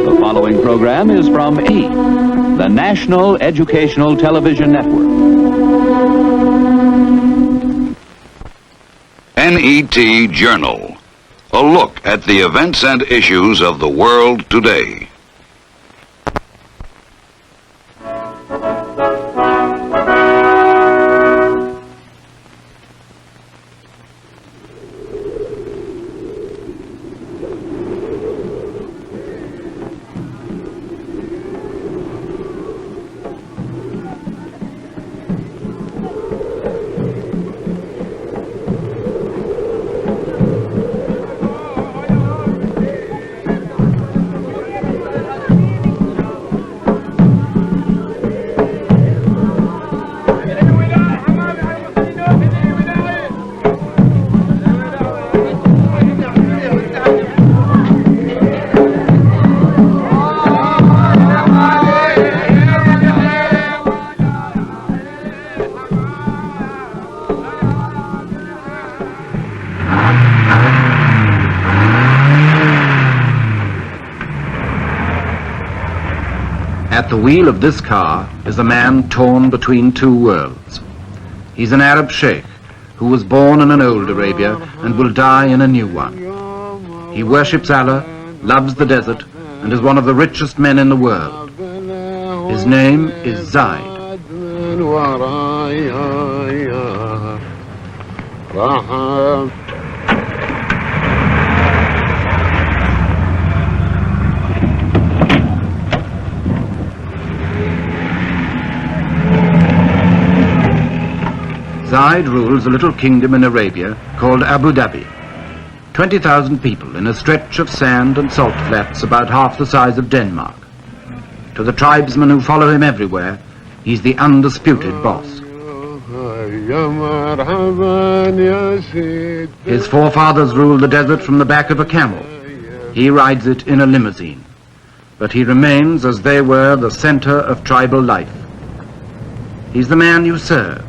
The following program is from E, the National Educational Television Network. NET Journal, a look at the events and issues of the world today. At the wheel of this car is a man torn between two worlds. He's an Arab sheikh who was born in an old Arabia and will die in a new one. He worships Allah, loves the desert, and is one of the richest men in the world. His name is Zayed. Zayed rules a little kingdom in Arabia called Abu Dhabi. 20,000 people in a stretch of sand and salt flats about half the size of Denmark. To the tribesmen who follow him everywhere, he's the undisputed boss. His forefathers ruled the desert from the back of a camel. He rides it in a limousine. But he remains, as they were, the center of tribal life. He's the man you serve,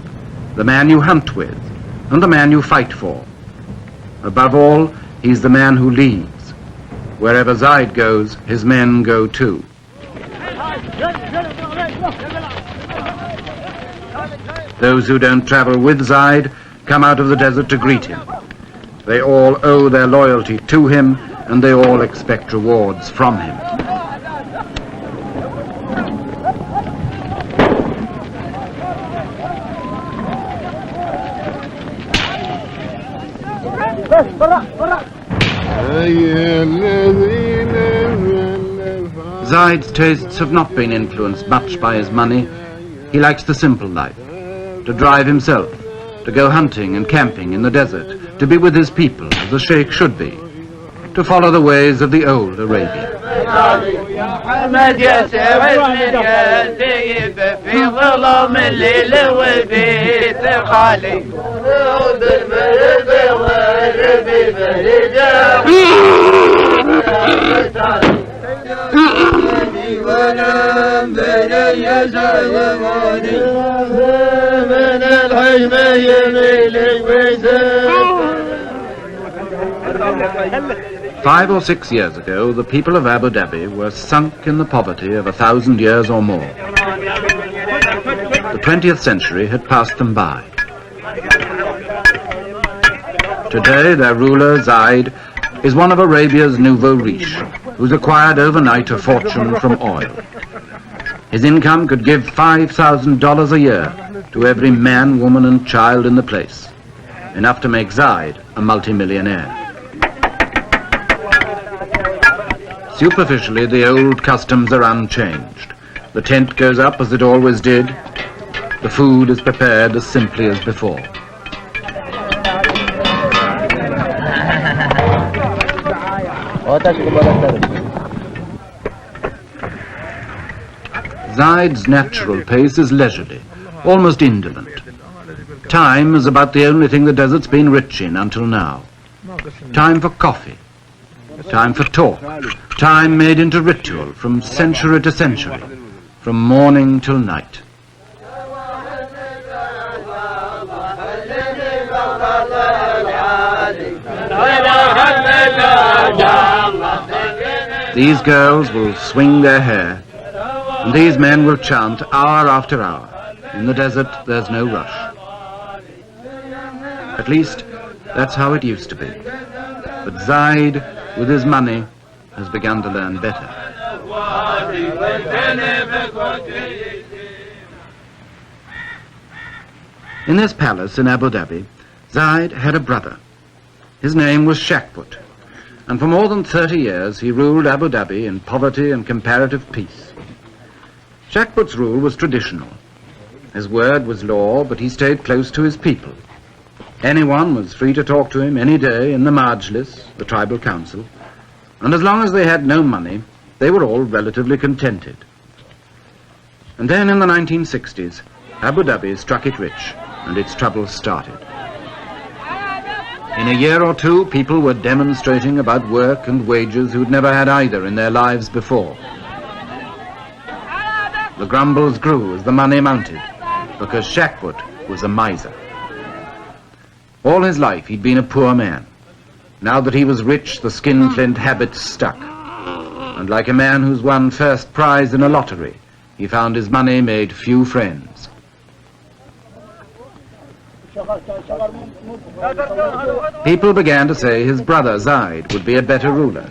the man you hunt with, and the man you fight for. Above all, he's the man who leads. Wherever Zayed goes, his men go too. Those who don't travel with Zayed come out of the desert to greet him. They all owe their loyalty to him, and they all expect rewards from him. Zayed's tastes have not been influenced much by his money. He likes the simple life, to drive himself, to go hunting and camping in the desert, to be with his people as a sheikh should be, to follow the ways of the old Arabia. Five or 6 years ago, the people of Abu Dhabi were sunk in the poverty of 1,000 years or more. The 20th century had passed them by. Today, their ruler, Zayed, is one of Arabia's nouveau riche, who's acquired overnight a fortune from oil. His income could give $5,000 a year to every man, woman and child in the place, enough to make Zayed a multimillionaire. Superficially, the old customs are unchanged. The tent goes up as it always did. The food is prepared as simply as before. Zayed's natural pace is leisurely, almost indolent. Time is about the only thing the desert's been rich in until now. Time for coffee, time for talk, time made into ritual from century to century, from morning till night. These girls will swing their hair, and these men will chant hour after hour. In the desert, there's no rush. At least, that's how it used to be. But Zayed, with his money, has begun to learn better. In this palace in Abu Dhabi, Zayed had a brother. His name was Sheik, and for more than 30 years he ruled Abu Dhabi in poverty and comparative peace. Sheik's rule was traditional. His word was law, but he stayed close to his people. Anyone was free to talk to him any day in the Majlis, the tribal council, and as long as they had no money, they were all relatively contented. And then in the 1960s, Abu Dhabi struck it rich, and its troubles started. In a year or two, people were demonstrating about work and wages who'd never had either in their lives before. The grumbles grew as the money mounted, because Sheik was a miser. All his life he'd been a poor man. Now that he was rich, the skinflint habits stuck. And like a man who's won first prize in a lottery, he found his money made few friends. People began to say his brother Zayed would be a better ruler.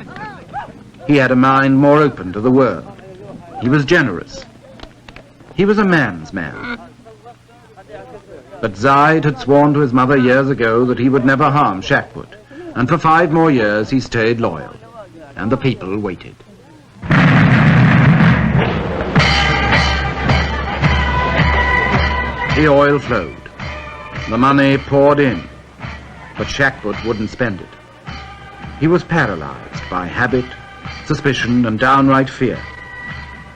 He had a mind more open to the world. He was generous. He was a man's man. But Zayed had sworn to his mother years ago that he would never harm Sheik, and for 5 more years he stayed loyal, and the people waited. The oil flowed. The money poured in, but Sheik wouldn't spend it. He was paralyzed by habit, suspicion, and downright fear.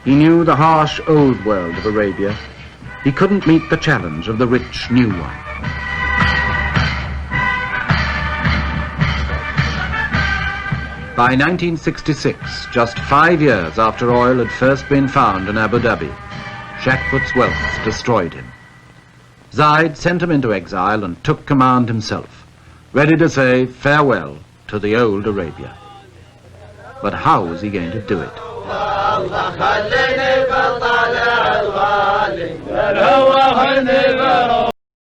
He knew the harsh old world of Arabia. He couldn't meet the challenge of the rich new one. By 1966, just 5 years after oil had first been found in Abu Dhabi, Sheik's wealth destroyed him. Zayed sent him into exile and took command himself, ready to say farewell to the old Arabia. But how was he going to do it? الله